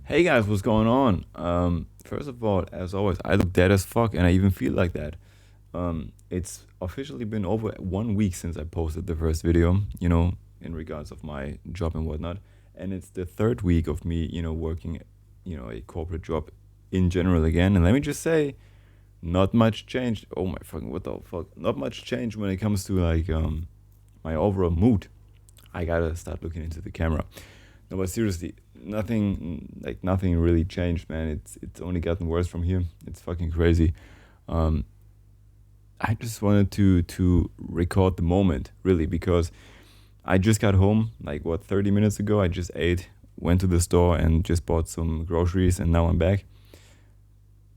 Hey guys, what's going on? First of all, as always, I look dead as fuck, and I even feel like that. It's officially been over 1 week since I posted the first video, in regards of my job and whatnot, and it's the third week of me, working, a corporate job in general again. And let me just say, not much changed. Oh my fucking, what the fuck? Not much change when it comes to like my overall mood. I gotta start looking into the camera. No, but seriously, nothing really changed, man. It's only gotten worse from here. It's fucking crazy. Um, I just wanted to record the moment, really, because I just got home, like what, 30 minutes ago. I just ate, went to the store and just bought some groceries, and now I'm back.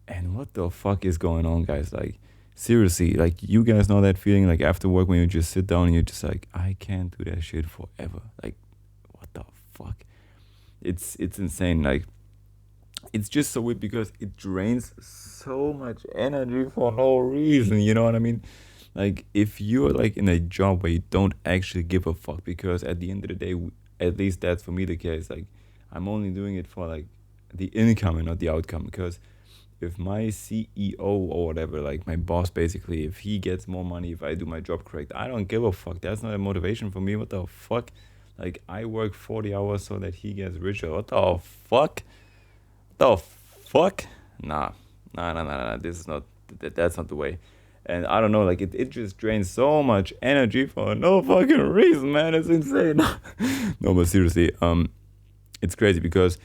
And what the fuck is going on, guys? Like, seriously, like, you guys know that feeling, like, after work when you just sit down and you're just like, I can't do that shit forever. Like, what the fuck? It's insane. Like, it's just so weird because it drains so much energy for no reason. You know what I mean? Like, if you're like in a job where you don't actually give a fuck, because at the end of the day, at least that's for me the case. Like, I'm only doing it for like the income and not the outcome. Because if my CEO or whatever, like my boss basically, if he gets more money if I do my job correct, I don't give a fuck. That's not a motivation for me. What the fuck? Like, I work 40 hours so that he gets richer. What the fuck? The fuck? Nah. Nah. This is not, that's not the way. And I don't know, like, it just drains so much energy for no fucking reason, man. It's insane. No, but seriously, it's crazy because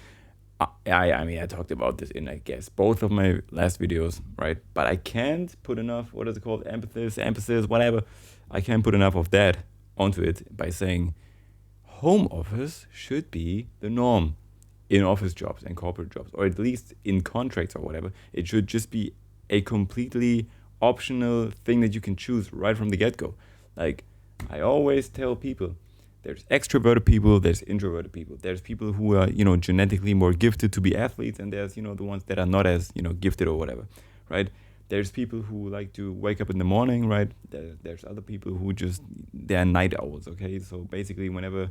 I mean, I talked about this in, I guess, both of my last videos, right? But I can't put enough, what is it called? Emphasis, whatever. I can't put enough of that onto it by saying home office should be the norm in office jobs and corporate jobs, or at least in contracts or whatever. It should just be a completely optional thing that you can choose right from the get go. Like, I always tell people, there's extroverted people, there's introverted people. There's people who are, genetically more gifted to be athletes, and there's, the ones that are not as, gifted or whatever, right? There's people who like to wake up in the morning, right? There's other people who just, they're night owls, okay? So basically, whenever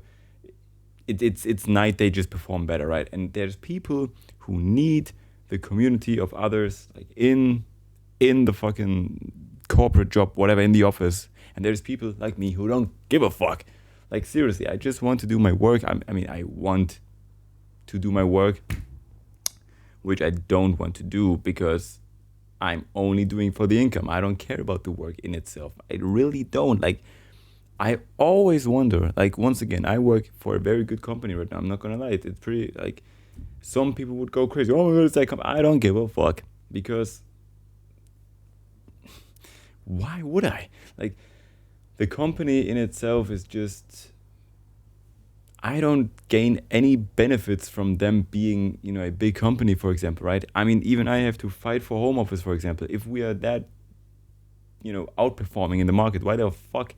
it's night, they just perform better, right? And there's people who need the community of others, like in the fucking corporate job, whatever, in the office. And there's people like me who don't give a fuck. Like, seriously, I just want to do my work. I want to do my work, which I don't want to do because I'm only doing for the income. I don't care about the work in itself. I really don't. Like, I always wonder, like, once again, I work for a very good company right now. I'm not gonna lie. It's pretty, like, some people would go crazy. Oh my god, it's that company. I don't give a fuck. Because why would I? Like, the company in itself is just, I don't gain any benefits from them being, a big company, for example, right? I mean, even I have to fight for home office, for example. If we are that, outperforming in the market, why the fuck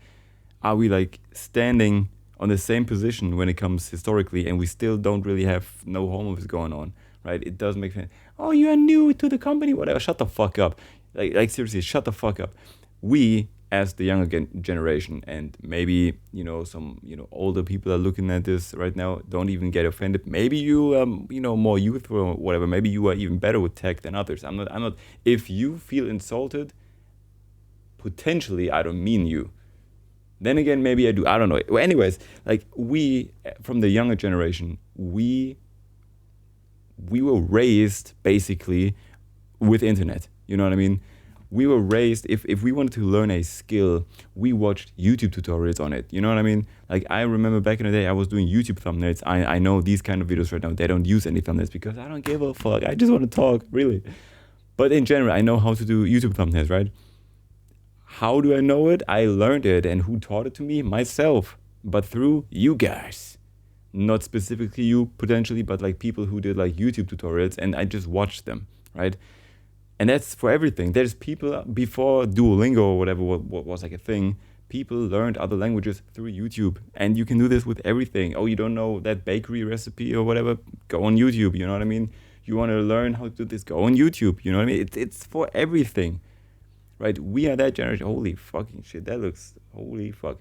are we like standing on the same position when it comes historically, and we still don't really have no home office going on, right? It does make sense. Oh, you are new to the company, whatever. Shut the fuck up. Like seriously, shut the fuck up. We, as the younger generation, and maybe some older people are looking at this right now, don't even get offended. Maybe you more youth or whatever. Maybe you are even better with tech than others. I'm not. If you feel insulted, potentially I don't mean you. Then again, maybe I do. I don't know. Well, anyways, like, we, from the younger generation, we were raised basically with internet. You know what I mean? We were raised, if we wanted to learn a skill, we watched YouTube tutorials on it. You know what I mean? Like, I remember back in the day, I was doing YouTube thumbnails. I know these kind of videos right now, they don't use any thumbnails because I don't give a fuck. I just want to talk, really. But in general, I know how to do YouTube thumbnails, right? How do I know it? I learned it. And who taught it to me? Myself. But through you guys. Not specifically you, potentially, but like people who did like YouTube tutorials, and I just watched them, right? And that's for everything. There's people before Duolingo or whatever what was like a thing. People learned other languages through YouTube. And you can do this with everything. Oh, you don't know that bakery recipe or whatever? Go on YouTube, you know what I mean? You want to learn how to do this? Go on YouTube, you know what I mean? It's for everything. Right? We are that generation. Holy fucking shit. That looks, holy fuck.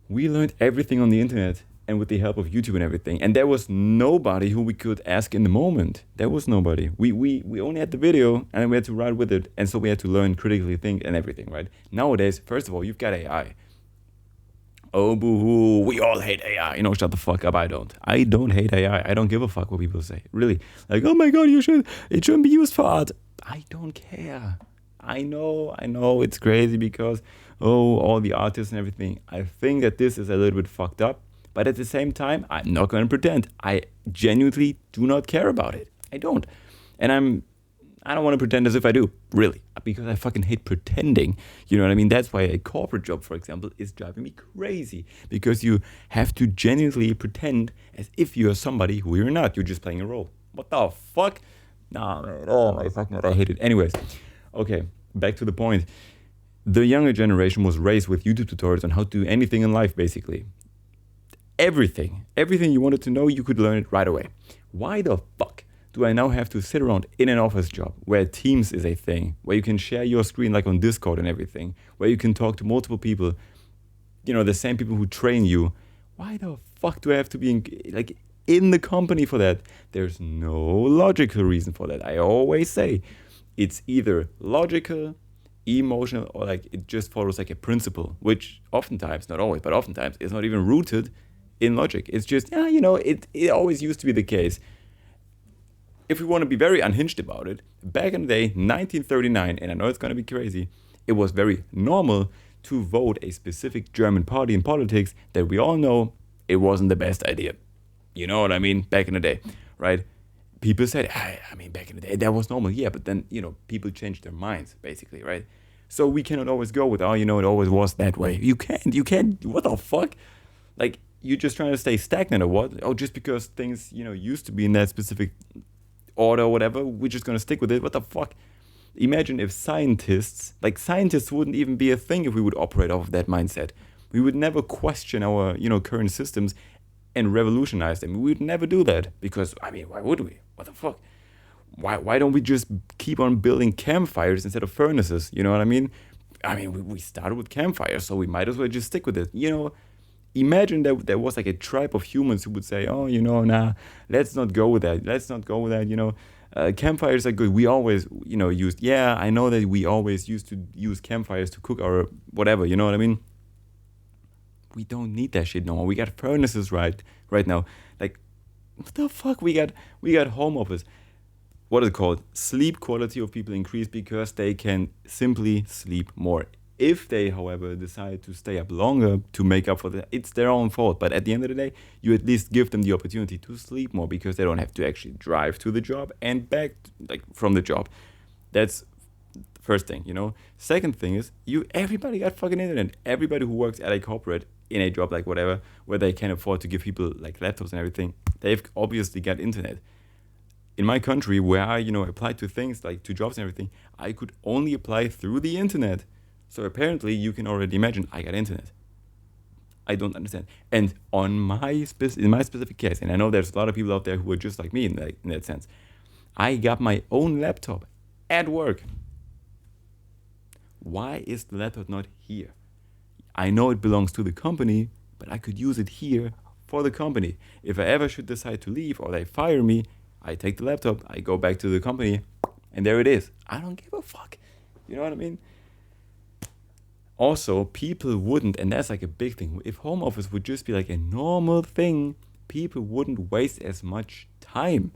We learned everything on the internet. and with the help of YouTube and everything. And there was nobody who we could ask in the moment. There was nobody. We only had the video, and then we had to ride with it. And so we had to learn critically think and everything, right? Nowadays, first of all, you've got AI. Oh, boo-hoo, we all hate AI. Shut the fuck up. I don't. I don't hate AI. I don't give a fuck what people say. Really. Like, oh my God, it shouldn't be used for art. I don't care. I know it's crazy because, all the artists and everything. I think that this is a little bit fucked up. But at the same time, I'm not going to pretend. I genuinely do not care about it. I don't. And I don't want to pretend as if I do, really, because I fucking hate pretending. You know what I mean? That's why a corporate job, for example, is driving me crazy, because you have to genuinely pretend as if you're somebody who you're not. You're just playing a role. What the fuck? Nah, man. Oh my fucking God, I hate it. Anyways, okay, back to the point. The younger generation was raised with YouTube tutorials on how to do anything in life, basically. Everything you wanted to know, you could learn it right away. Why the fuck do I now have to sit around in an office job where Teams is a thing, where you can share your screen like on Discord and everything, where you can talk to multiple people, the same people who train you? Why the fuck do I have to be in the company for that? There's no logical reason for that. I always say it's either logical, emotional, or it just follows a principle, which oftentimes, not always, but oftentimes is not even rooted in logic. It's just, it always used to be the case. If we want to be very unhinged about it, back in the day, 1939, and I know it's going to be crazy, it was very normal to vote a specific German party in politics that we all know it wasn't the best idea. You know what I mean? Back in the day, right? People said, I mean, back in the day, that was normal. Yeah, but then, people changed their minds, basically, right? So we cannot always go with, it always was that way. You can't, what the fuck? You're just trying to stay stagnant or what? Oh, just because things, used to be in that specific order or whatever, we're just going to stick with it. What the fuck? Imagine if scientists wouldn't even be a thing if we would operate off of that mindset. We would never question our, current systems and revolutionize them. We would never do that because, why would we? What the fuck? Why don't we just keep on building campfires instead of furnaces? You know what I mean? We started with campfires, so we might as well just stick with it. Imagine that there was a tribe of humans who would say, nah, let's not go with that. Campfires are good. We always, used, I know that we always used to use campfires to cook our whatever, you know what I mean? We don't need that shit no more. We got furnaces right now. What the fuck? We got home office. What is it called? Sleep quality of people increased because they can simply sleep more. If they, however, decide to stay up longer to make up for that, it's their own fault. But at the end of the day, you at least give them the opportunity to sleep more because they don't have to actually drive to the job and back from the job. That's the first thing, Second thing is, everybody got fucking internet. Everybody who works at a corporate in a job whatever, where they can afford to give people laptops and everything, they've obviously got internet. In my country, where I, applied to things to jobs and everything, I could only apply through the internet. So apparently, you can already imagine I got internet. I don't understand. And in my specific case, and I know there's a lot of people out there who are just like me in that sense, I got my own laptop at work. Why is the laptop not here? I know it belongs to the company, but I could use it here for the company. If I ever should decide to leave or they fire me, I take the laptop, I go back to the company, and there it is. I don't give a fuck. You know what I mean? Also, people wouldn't, and that's a big thing. If home office would just be a normal thing, people wouldn't waste as much time.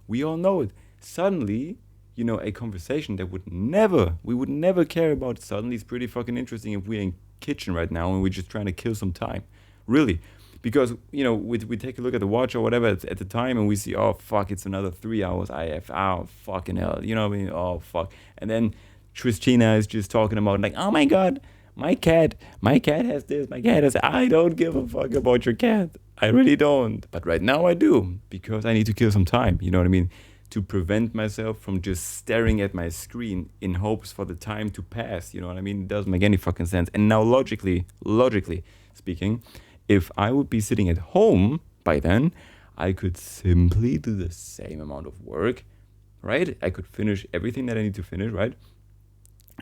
We all know it. Suddenly, a conversation that we would never care about, suddenly is pretty fucking interesting if we're in kitchen right now and we're just trying to kill some time. Really. Because, we take a look at the watch or whatever at the time and we see, oh, fuck, it's another 3 hours. Oh, fucking hell. You know what I mean? Oh, fuck. And then Christina is just talking about oh my God, my cat has this, my cat has, I don't give a fuck about your cat. I really don't. But right now I do, because I need to kill some time. You know what I mean? To prevent myself from just staring at my screen in hopes for the time to pass. You know what I mean? It doesn't make any fucking sense. And now logically speaking, if I would be sitting at home by then, I could simply do the same amount of work, right? I could finish everything that I need to finish, right?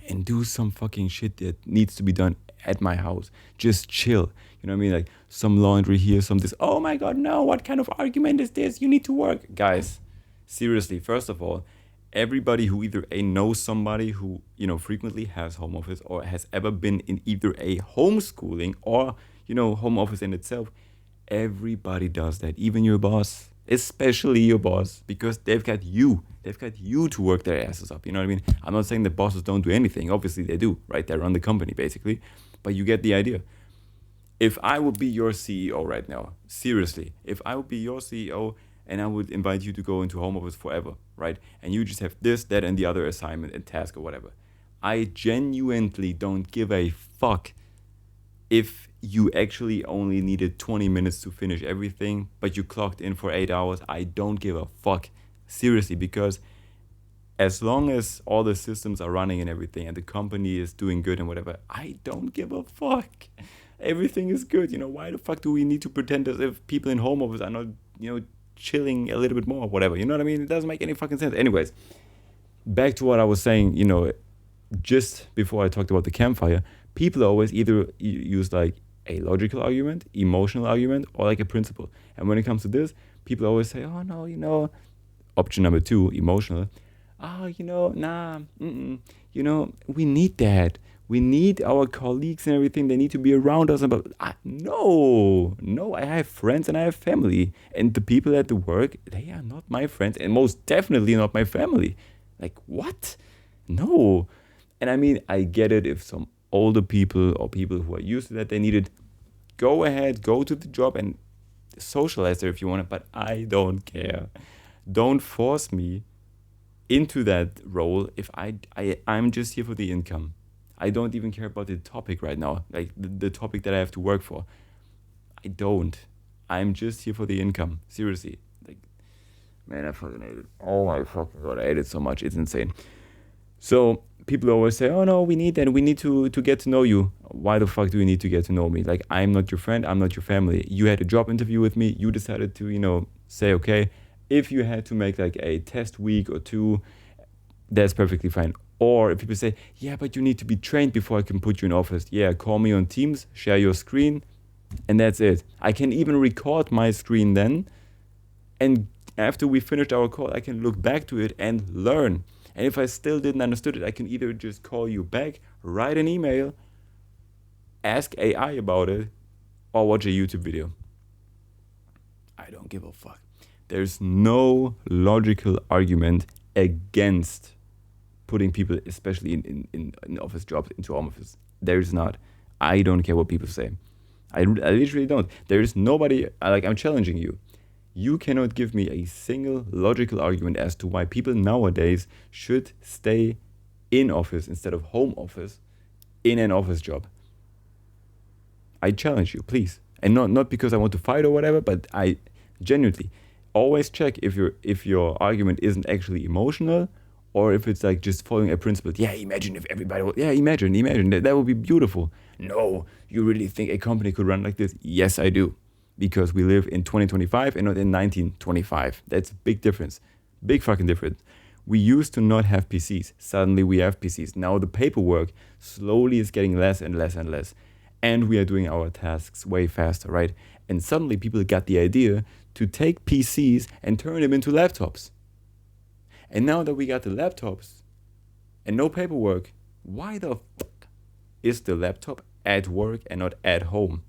And do some fucking shit that needs to be done at my house. Just chill. You know what I mean? Like some laundry here, some this. Oh my God, no! What kind of argument is this? You need to work, guys. Seriously, first of all, everybody who either A knows somebody who frequently has home office or has ever been in either a homeschooling or home office in itself, everybody does that. Even your boss, especially your boss, because they've got you. They've got you to work their asses up. You know what I mean? I'm not saying that bosses don't do anything. Obviously they do, right? They run the company basically, but you get the idea. If I would be your CEO right now, seriously, if I would be your CEO and I would invite you to go into home office forever, right? And you just have this, that, and the other assignment and task or whatever. I genuinely don't give a fuck if you actually only needed 20 minutes to finish everything, but you clocked in for 8 hours. I don't give a fuck. Seriously, because as long as all the systems are running and everything and the company is doing good and whatever, I don't give a fuck. Everything is good. Why the fuck do we need to pretend as if people in home office are not, chilling a little bit more or whatever? You know what I mean? It doesn't make any fucking sense. Anyways, back to what I was saying, just before I talked about the campfire, people always either use like a logical argument, emotional argument, or like a principle. And when it comes to this, people always say, oh no, option number 2, emotional. Nah, we need that. We need our colleagues and everything. They need to be around us. But no, I have friends and I have family. And the people at the work, they are not my friends and most definitely not my family. Like, what? No. And I mean, I get it if some older people or people who are used to that, they need it. Go ahead, go to the job and socialize there if you want it. But I don't care. Don't force me into that role if I'm just here for the income. I don't even care about the topic right now, like the topic that I have to work for. I don't. I'm just here for the income. Seriously. Like, man, I fucking hate it. Oh my fucking God, I hate it so much. It's insane. So people always say, oh no, we need that. We need to get to know you. Why the fuck do you need to get to know me? Like, I'm not your friend. I'm not your family. You had a job interview with me. You decided to, say, okay, if you had to make like a test week or 2, that's perfectly fine. Or if people say, yeah, but you need to be trained before I can put you in office. Yeah, call me on Teams, share your screen, and that's it. I can even record my screen then. And after we finished our call, I can look back to it and learn. And if I still didn't understood it, I can either just call you back, write an email, ask AI about it, or watch a YouTube video. I don't give a fuck. There's no logical argument against putting people, especially in office jobs, into home office. There's not. I don't care what people say. I literally don't. There's nobody, I'm challenging you. You cannot give me a single logical argument as to why people nowadays should stay in office instead of home office in an office job. I challenge you, please. And not because I want to fight or whatever, but I genuinely always check if your argument isn't actually emotional or if it's like just following a principle. Yeah, imagine if everybody would, imagine. That would be beautiful. No, you really think a company could run like this? Yes, I do. Because we live in 2025 and not in 1925. That's a big difference. Big fucking difference. We used to not have PCs. Suddenly we have PCs. Now the paperwork slowly is getting less and less and less. And we are doing our tasks way faster, right? And suddenly people got the idea to take PCs and turn them into laptops. And now that we got the laptops and no paperwork, why the fuck is the laptop at work and not at home?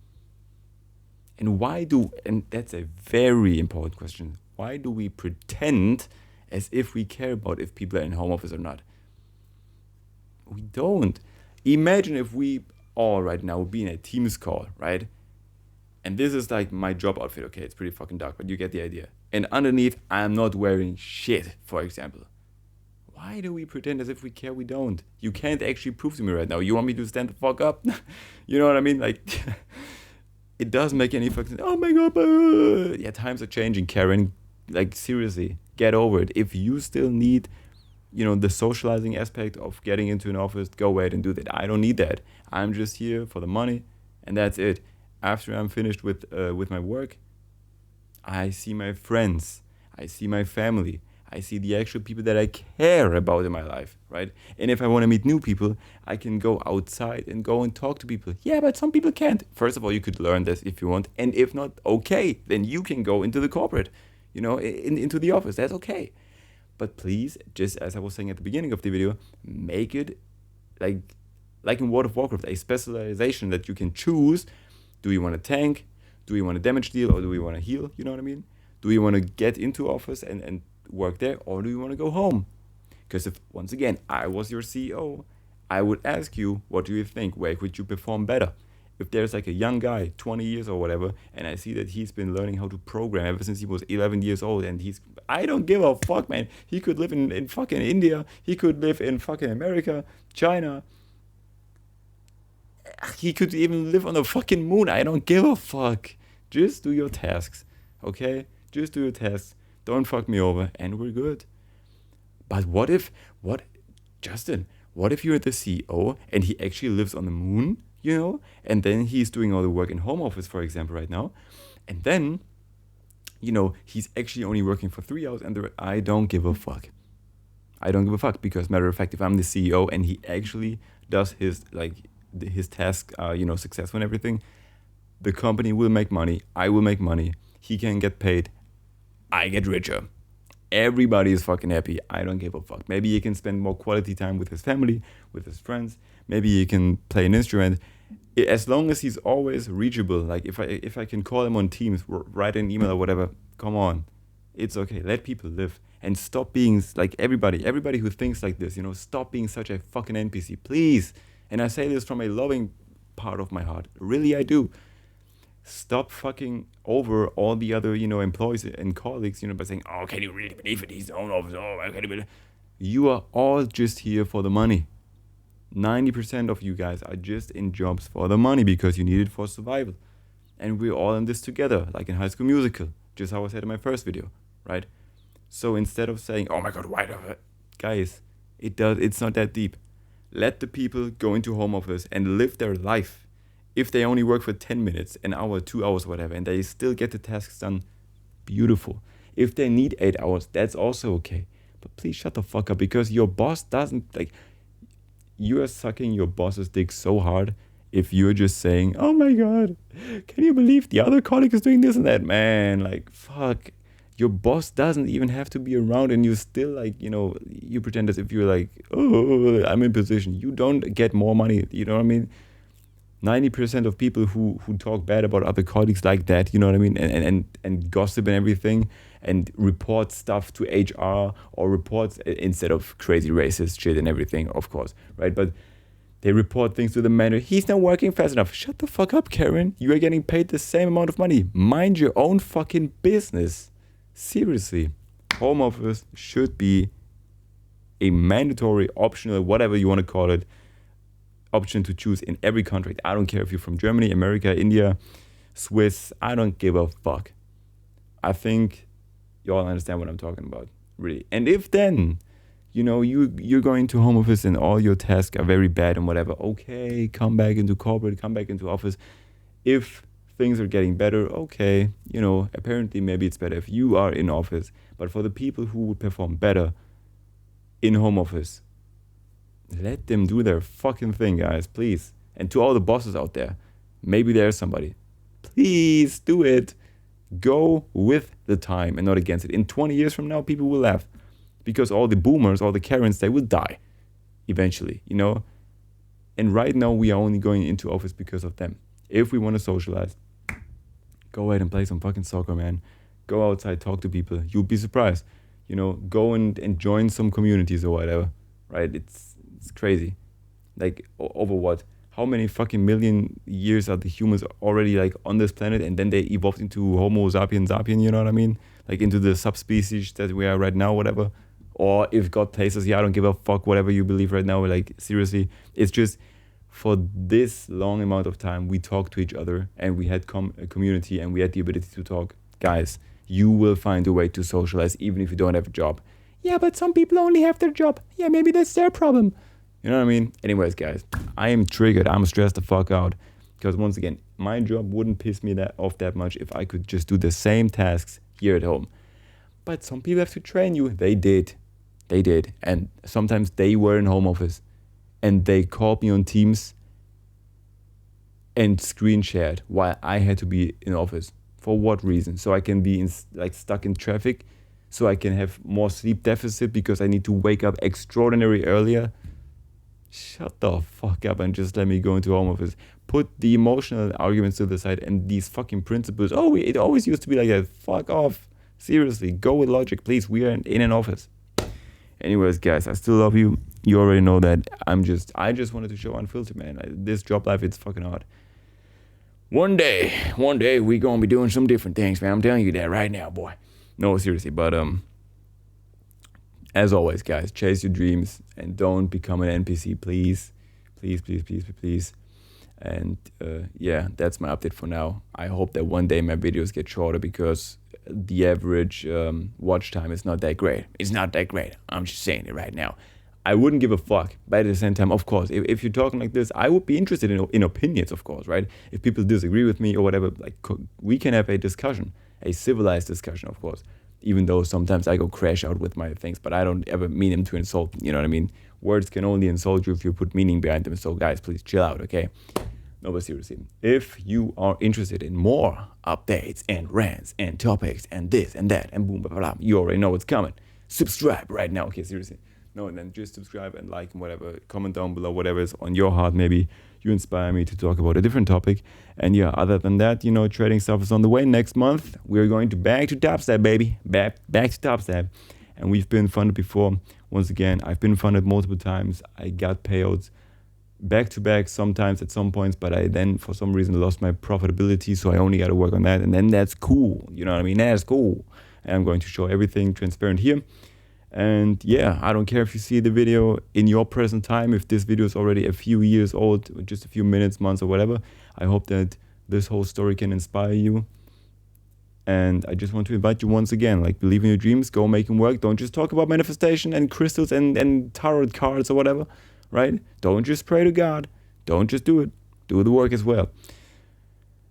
And that's a very important question. Why do we pretend as if we care about if people are in home office or not? We don't. Imagine if we all right now would be in a Teams call, right? And this is like my job outfit. Okay, it's pretty fucking dark, but you get the idea. And underneath, I'm not wearing shit, for example. Why do we pretend as if we care? We don't. You can't actually prove to me right now. You want me to stand the fuck up? You know what I mean? Like... It doesn't make any fucking sense. Oh my God. Yeah, times are changing, Karen. Like, seriously, get over it. If you still need, the socializing aspect of getting into an office, go ahead and do that. I don't need that. I'm just here for the money, and that's it. After I'm finished with my work, I see my friends. I see my family. I see the actual people that I care about in my life, right? And if I want to meet new people, I can go outside and go and talk to people. Yeah, but some people can't. First of all, you could learn this if you want. And if not, okay, then you can go into the corporate, into the office. That's okay. But please, just as I was saying at the beginning of the video, make it like in World of Warcraft, a specialization that you can choose. Do you want to tank? Do you want to damage deal, or do you want to heal? You know what I mean? Do you want to get into office and work there, or do you want to go home? Because if, once again, I was your CEO, I would ask you, what do you think? Where could you perform better? If there's like a young guy, 20 years or whatever, and I see that he's been learning how to program ever since he was 11 years old, and I don't give a fuck, man. He could live in fucking India. He could live in fucking America, China. He could even live on the fucking moon. I don't give a fuck. Just do your tasks, okay? Just do your tasks. Don't fuck me over, and we're good. But Justin, what if you're the CEO and he actually lives on the moon, and then he's doing all the work in home office, for example, right now, and then, he's actually only working for 3 hours, and I don't give a fuck. I don't give a fuck, because matter of fact, if I'm the CEO and he actually does his task, successful and everything, the company will make money. I will make money. He can get paid. I get richer. Everybody is fucking happy. I don't give a fuck. Maybe he can spend more quality time with his family, with his friends. Maybe he can play an instrument. As long as he's always reachable, like if I can call him on Teams, write an email or whatever, come on. It's okay. Let people live. And stop being like everybody who thinks like this, stop being such a fucking NPC, please. And I say this from a loving part of my heart. Really, I do. Stop fucking over all the other, employees and colleagues, by saying, oh, can you really believe it? He's the owner of it. Oh, can you believe it? You are all just here for the money. 90% of you guys are just in jobs for the money because you need it for survival. And we're all in this together, like in High School Musical, just how I said in my first video, right? So instead of saying, oh my God, why don't I? Guys, it's not that deep. Let the people go into home office and live their life. If they only work for 10 minutes, an hour, 2 hours, whatever, and they still get the tasks done, beautiful. If they need 8 hours, that's also okay. But please shut the fuck up, because your boss doesn't, you are sucking your boss's dick so hard if you're just saying, oh my God, can you believe the other colleague is doing this and that? Man, fuck. Your boss doesn't even have to be around, and you still you pretend as if you're like, oh, I'm in position. You don't get more money. You know what I mean? 90% of people who talk bad about other colleagues like that, you know what I mean? And gossip and everything, and report stuff to HR, or reports instead of crazy racist shit and everything, of course, right? But they report things to the manager. He's not working fast enough. Shut the fuck up, Karen. You are getting paid the same amount of money. Mind your own fucking business. Seriously, home office should be a mandatory, optional, whatever you want to call it, option to choose in every country. I don't care if you're from Germany, America, India, Swiss. I don't give a fuck. I think you all understand what I'm talking about, really. And if then, you're going to home office and all your tasks are very bad and whatever, okay, come back into corporate, come back into office. If things are getting better, okay, apparently maybe it's better if you are in office. But for the people who would perform better in home office, let them do their fucking thing, guys, please. And to all the bosses out there, maybe there's somebody. Please do it. Go with the time and not against it. In 20 years from now, people will laugh, because all the boomers, all the Karens, they will die eventually, And right now, we are only going into office because of them. If we want to socialize, go ahead and play some fucking soccer, man. Go outside, talk to people. You'll be surprised. Go and join some communities or whatever, right? It's crazy. Over what? How many fucking million years are the humans already on this planet, and then they evolved into Homo sapiens sapien, you know what I mean? Into the subspecies that we are right now, whatever. Or if God places, I don't give a fuck, whatever you believe right now. Seriously, it's just for this long amount of time, we talk to each other, and we had a community, and we had the ability to talk. Guys, you will find a way to socialize even if you don't have a job. Yeah, but some people only have their job. Yeah, maybe that's their problem. You know what I mean? Anyways, guys, I am triggered. I'm stressed the fuck out. Because once again, my job wouldn't piss me off that much if I could just do the same tasks here at home. but some people have to train you. They did. And sometimes they were in home office and they called me on Teams and screen shared while I had to be in office. For what reason? So I can be stuck in traffic, so I can have more sleep deficit because I need to wake up extraordinarily earlier. Shut the fuck up and just let me go into home office. Put the emotional arguments to the side and these fucking principles. Oh, it always used to be like that. Fuck off. Seriously, go with logic, please. We are in an office. Anyways, guys, I still love you. You already know that. I just wanted to show unfiltered, man. This job life, it's fucking hard. One day, we gonna be doing some different things, man. I'm telling you that right now, boy. No, seriously, but as always, guys, chase your dreams and don't become an NPC, please. Please. And yeah, that's my update for now. I hope that one day my videos get shorter because the average watch time is not that great. It's not that great. I'm just saying it right now. I wouldn't give a fuck, but at the same time, of course, if you're talking like this, I would be interested in opinions, of course, right? If people disagree with me or whatever, like we can have a discussion, a civilized discussion, of course. Even though sometimes I go crash out with my things, but I don't ever mean them to insult. You know what I mean? Words can only insult you if you put meaning behind them. So guys, please chill out, okay? No, but seriously, if you are interested in more updates and rants and topics and this and that and boom, blah, blah, blah, you already know what's coming. Subscribe right now. Okay, seriously. No, and then just subscribe and like and whatever. Comment down below whatever is on your heart. Maybe you inspire me to talk about a different topic. And yeah, other than that, trading stuff is on the way. Next month, we're going back to Topstep, baby. Back to Topstep. And we've been funded before. Once again, I've been funded multiple times. I got payouts back to back sometimes at some points, but I then for some reason lost my profitability, so I only got to work on that, and then that's cool. You know what I mean? That's cool. And I'm going to show everything transparent here. And yeah, I don't care if you see the video in your present time, if this video is already a few years old, or just a few minutes, months, or whatever. I hope that this whole story can inspire you. And I just want to invite you once again, believe in your dreams, go make them work. Don't just talk about manifestation and crystals and tarot cards or whatever, right? Don't just pray to God. Don't just do it. Do the work as well.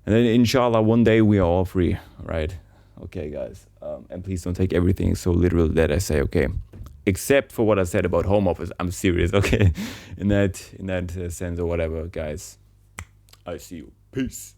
And then inshallah, one day we are all free, right? Okay, guys. And please don't take everything so literal that I say, okay? Except for what I said about home office. I'm serious, okay? In that sense or whatever, guys. I see you. Peace.